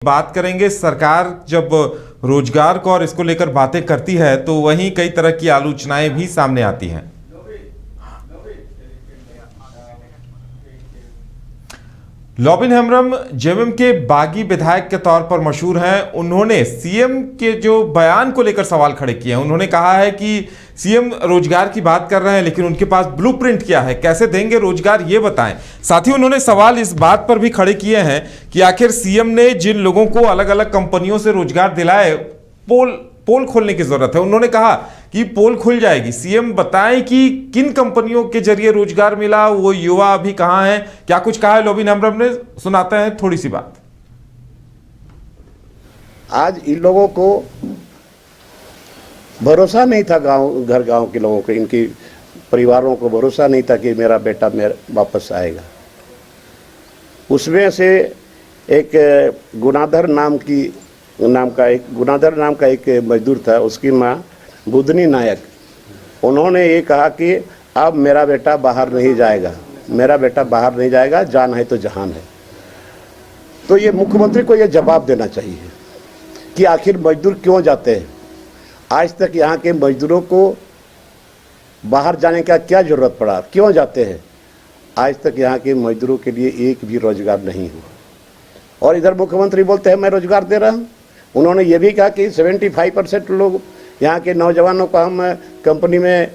बात करेंगे। सरकार जब रोजगार को और इसको लेकर बातें करती है तो वहीं कई तरह की आलोचनाएं भी सामने आती हैं। लॉबिन हेम्ब्रम जेएमएम के बागी विधायक के तौर पर मशहूर हैं। उन्होंने सीएम के जो बयान को लेकर सवाल खड़े किए हैं। उन्होंने कहा है कि सीएम रोजगार की बात कर रहे हैं, लेकिन उनके पास ब्लूप्रिंट क्या है, कैसे देंगे रोजगार, ये बताएं। साथ ही उन्होंने सवाल इस बात पर भी खड़े किए हैं कि आखिर सीएम ने जिन लोगों को अलग अलग कंपनियों से रोजगार दिलाए, पोल खोलने की जरूरत है। उन्होंने कहा कि पोल खुल जाएगी, सीएम बताएं कि किन कंपनियों के जरिए रोजगार मिला, वो युवा अभी कहां हैं, क्या कुछ कहा है लॉबिन हेम्ब्रम ने। सुनाते हैं थोड़ी सी बात। आज इन लोगों को भरोसा नहीं था, गांव के लोगों को, इनकी परिवारों को भरोसा नहीं था कि मेरा बेटा वापस आएगा। उसमें से एक गुनाधर नाम का एक मजदूर था, उसकी माँ बुधनी नायक, उन्होंने ये कहा कि अब मेरा बेटा बाहर नहीं जाएगा, मेरा बेटा बाहर नहीं जाएगा, जान है तो जहान है। तो ये मुख्यमंत्री को ये जवाब देना चाहिए कि आखिर मजदूर क्यों जाते हैं। आज तक यहाँ के मजदूरों को बाहर जाने का क्या जरूरत पड़ा, क्यों जाते हैं। आज तक यहाँ के मजदूरों के लिए एक भी रोजगार नहीं हुआ। और इधर मुख्यमंत्री बोलते हैं मैं रोजगार दे रहा हूँ। उन्होंने ये भी कहा कि 75% लोग यहाँ के नौजवानों को हम कंपनी में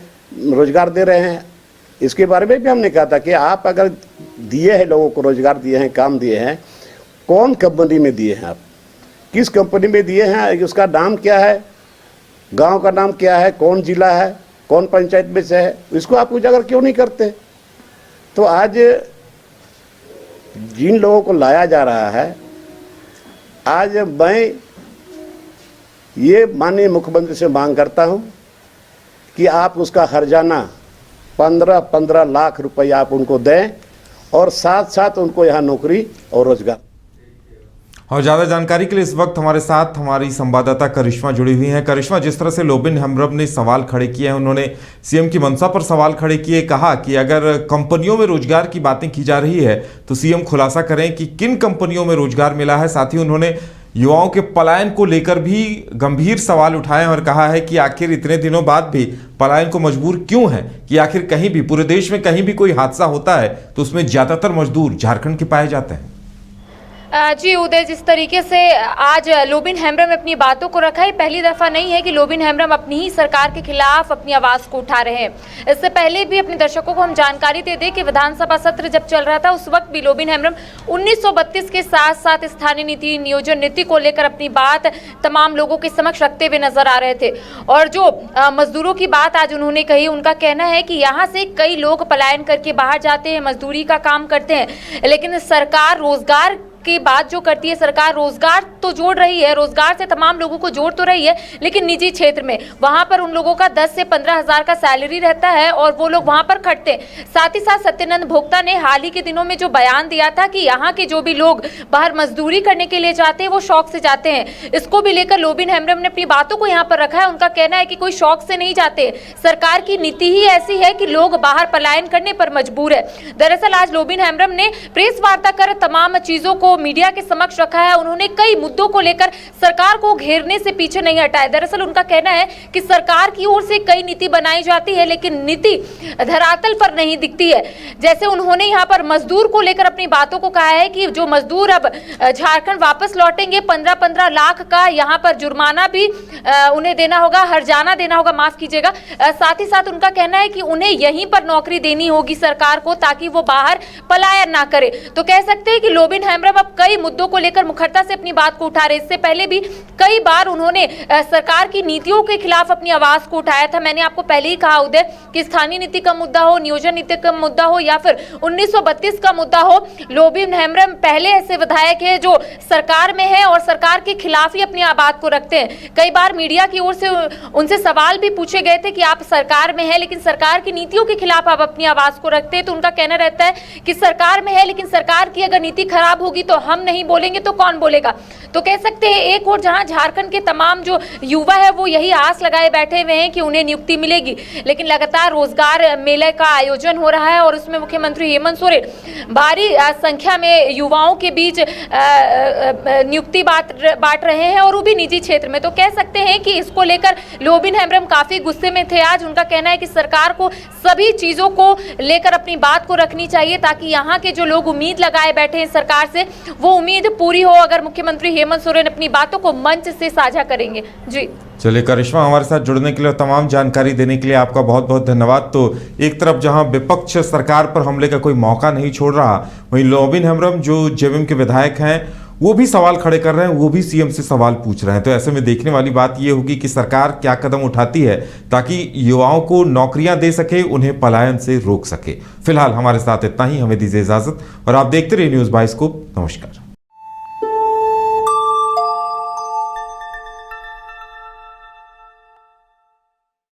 रोजगार दे रहे हैं। इसके बारे में भी हमने कहा था कि आप अगर दिए हैं, लोगों को रोजगार दिए हैं, काम दिए हैं, कौन कंपनी में दिए हैं, आप किस कंपनी में दिए हैं, उसका नाम क्या है, गांव का नाम क्या है, कौन जिला है, कौन पंचायत में से है, इसको आप उजागर क्यों नहीं करते। तो आज जिन लोगों को लाया जा रहा है, आज मैं ये माननीय मुख्यमंत्री से मांग करता हूं कि आप उसका हर्जाना 15-15 लाख रुपया आप उनको दें और साथ साथ उनको यहाँ नौकरी और रोजगार। और ज़्यादा जानकारी के लिए इस वक्त हमारे साथ हमारी संवाददाता करिश्मा जुड़ी हुई हैं। करिश्मा, जिस तरह से लॉबिन हेम्ब्रम ने सवाल खड़े किए हैं, उन्होंने सीएम की मंशा पर सवाल खड़े किए, कहा कि अगर कंपनियों में रोजगार की बातें की जा रही है तो सीएम खुलासा करें कि किन कंपनियों में रोजगार मिला है। साथ ही उन्होंने युवाओं के पलायन को लेकर भी गंभीर सवाल उठाए और कहा है कि आखिर इतने दिनों बाद भी पलायन को मजबूर क्यों है, कि आखिर कहीं भी पूरे देश में कहीं भी कोई हादसा होता है तो उसमें ज्यादातर मजदूर झारखंड के पाए जाते हैं। जी उदय, जिस तरीके से आज लॉबिन हेम्ब्रम ने अपनी बातों को रखा है, पहली दफा नहीं है कि लॉबिन हेम्ब्रम अपनी ही सरकार के खिलाफ अपनी आवाज को उठा रहे हैं। इससे पहले भी अपने दर्शकों को हम जानकारी दे दें कि विधानसभा सत्र जब चल रहा था उस वक्त भी लॉबिन हेम्ब्रम 1932 के साथ साथ स्थानीय नीति, नियोजन नीति को लेकर अपनी बात तमाम लोगों के समक्ष रखते हुए नजर आ रहे थे। और जो मजदूरों की बात आज उन्होंने कही, उनका कहना है कि यहाँ से कई लोग पलायन करके बाहर जाते हैं, मजदूरी का काम करते हैं, लेकिन सरकार रोजगार की बात जो करती है, सरकार रोजगार तो जोड़ रही है, रोजगार से तमाम लोगों को जोड़ तो रही है, लेकिन निजी क्षेत्र में वहां पर उन लोगों का 10 से 15 हजार का सैलरी रहता है और वो लोग वहां पर खटते हैं। साथ ही साथ सत्यनंद भोक्ता ने हाल ही के दिनों में जो बयान दिया था कि यहाँ के जो भी लोग बाहर मजदूरी करने के लिए जाते हैं वो शौक से जाते हैं, इसको भी लेकर लॉबिन हेम्ब्रम ने अपनी बातों को यहाँ पर रखा है। उनका कहना है कि कोई शौक से नहीं जाते, सरकार की नीति ही ऐसी है कि लोग बाहर पलायन करने पर मजबूर है। दरअसल आज लॉबिन हेम्ब्रम ने प्रेस वार्ता कर तमाम चीजों को मीडिया के समक्ष रखा है। उन्होंने कई मुद्दों को लेकर सरकार को घेरने से पीछे नहीं हटाए। दरअसल उनका कहना है कि सरकार की ओर से कई नीति बनाई जाती है, लेकिन नीति धरातल पर नहीं दिखती है। जैसे उन्होंने यहाँ पर मजदूर को लेकर अपनी बातों को कहा है कि जो मजदूर अब झारखंड वापस लौटेंगे, 15-15 लाख का यहाँ पर जुर्माना भी उन्हें देना होगा, हर्जाना देना होगा, माफ कीजिएगा। साथ ही साथ उनका कहना है कि उन्हें यहीं पर नौकरी देनी होगी सरकार को, ताकि वो बाहर पलायन ना करे। तो कह सकते हैं कि लॉबिन हेम्ब्रम अब कई मुद्दों को लेकर मुखरता से अपनी बात को उठा रहे। इससे पहले भी कई बार उन्होंने सरकार की नीतियों के खिलाफ अपनी आवाज को उठाया था। मैंने आपको पहले ही कहा उदय कि स्थानीय नीति का मुद्दा हो, नियोजन नीति का मुद्दा हो या फिर 1932 का मुद्दा हो, लॉबिन हेम्ब्रम पहले ऐसे विधायक है जो सरकार में है और सरकार के खिलाफ ही अपनी बात को रखते हैं। कई बार मीडिया की ओर से उनसे सवाल भी पूछे गए थे कि आप सरकार में है लेकिन सरकार की नीतियों के खिलाफ आप अपनी आवाज को रखते हैं, तो उनका कहना रहता है कि सरकार में है लेकिन सरकार की अगर नीति खराब होगी तो हम नहीं बोलेंगे तो कौन बोलेगा। तो कह सकते हैं एक और जहां झारखंड के तमाम जो युवा है वो यही आस लगाए बैठे हुए हैं कि उन्हें नियुक्ति मिलेगी, लेकिन लगातार रोजगार मेले का आयोजन हो रहा है और उसमें मुख्यमंत्री हेमंत सोरेन भारी संख्या में युवाओं के बीच नियुक्ति बांट रहे हैं और वो भी निजी क्षेत्र में। तो कह सकते हैं कि इसको लेकर लोबिन हेम्ब्रम काफी गुस्से में थे आज। उनका कहना है कि सरकार को सभी चीजों को लेकर अपनी बात को रखनी चाहिए ताकि यहाँ के जो लोग उम्मीद लगाए बैठे हैं सरकार से वो उम्मीद पूरी हो अगर मुख्यमंत्री हेमंत सोरेन अपनी बातों को मंच से साझा करेंगे। जी चलिए करिश्मा, हमारे साथ जुड़ने के लिए और तमाम जानकारी देने के लिए आपका बहुत बहुत धन्यवाद। तो एक तरफ जहां विपक्ष सरकार पर हमले का कोई मौका नहीं छोड़ रहा, वहीं लोबिन हेम्ब्रम जो जेवीएम के विधायक हैं वो भी सवाल खड़े कर रहे हैं, वो भी सीएम से सवाल पूछ रहे हैं। तो ऐसे में देखने वाली बात ये होगी कि सरकार क्या कदम उठाती है ताकि युवाओं को नौकरियां दे सके, उन्हें पलायन से रोक सके। फिलहाल हमारे साथ इतना ही, हमें दीजिए इजाजत और आप देखते रहिए न्यूज़ 22 को। नमस्कार।